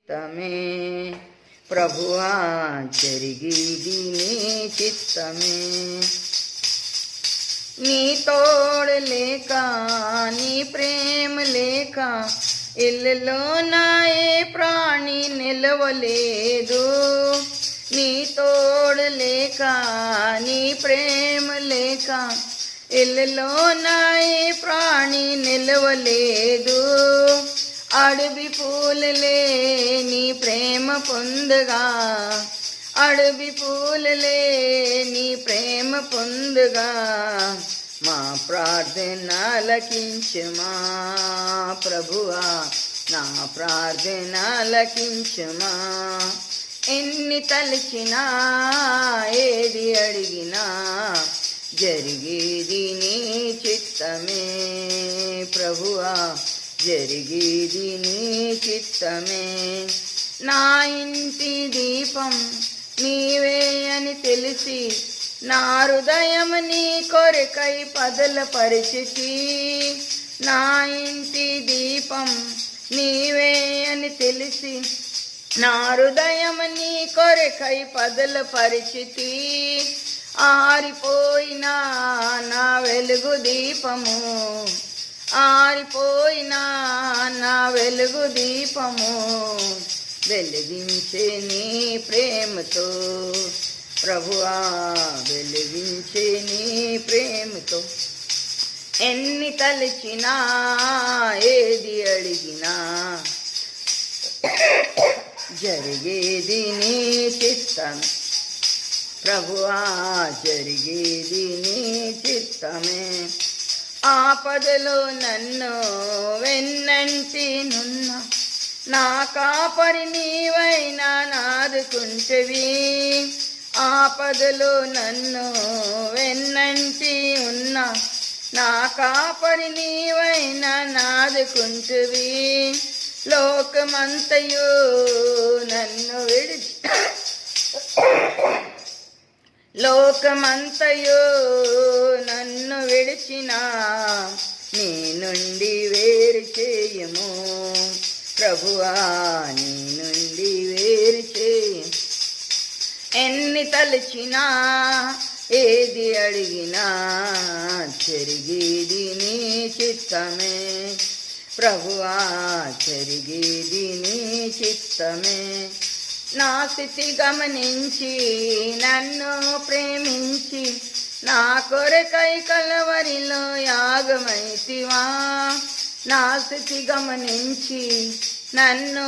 తమే ప్రభువా జరిగిది నీ చిత్తమే. నీ తోడు లేక నీ ప్రేమ లేక ఇల్లులో నా ఏ ప్రాణి నిలవలేదు. నీ తోడు లేక నీ ప్రేమ లేక ఇల్లులో నా ఏ ప్రాణి నిలవలేదు. అడవి పూలలే నీ ప్రేమ పొందగా, అడవి పూలలే నీ ప్రేమ పొందగా, మా ప్రార్థన ఆలకించుమా ప్రభువా, నా ప్రార్థన ఆలకించుమా. ఎన్ని తలచినా ఏది అడిగినా జరిగేది నీ చిత్తమే ప్రభువా, జరిగేది నీ చిత్తమే. నా ఇంటి దీపం నీవే అని తెలిసి నా హృదయం నీ కొరకై పదలపరిచి. నా ఇంటి దీపం నీవే అని తెలిసి నా హృదయం నీ కొరకై పదలపరిచి. ఆరిపోయినా నా వెలుగు దీపము, ఆరిపోయినా నా వెలుగు దీపము వెలిగించే నీ ప్రేమతో ప్రభువా, వెలిగించే నీ ప్రేమతో. ఎన్ని తలచినా ఏది అడిగినా జరిగేది నీ చిత్తం ప్రభువా, జరిగేది నీ చిత్తమే. ఆపదలో నన్ను వెన్నంటి నున్న నా కాపరి నీవైనా నాదుకుంటవి. ఆపదలో నన్ను వెన్నంటి ఉన్న నా కాపరి నీవైనా నాదుకుంటవి. లోకమంతయు నన్ను విడిచి, లోకమంతయు నన్ను విడిచినా నీ నుండి వేరు చేయము ప్రభువా, నీ నుండి వేరు చేయము. ఎన్ని తలచినా ఏది అడిగినా జరిగేది నీ చిత్తమే ప్రభువా, జరిగేది నీ చిత్తమే. నా స్థితి గమనించి నన్ను ప్రేమించి నా కొరకై కలవరిలో యాగమైతివా. నా స్థితి గమనించి నన్ను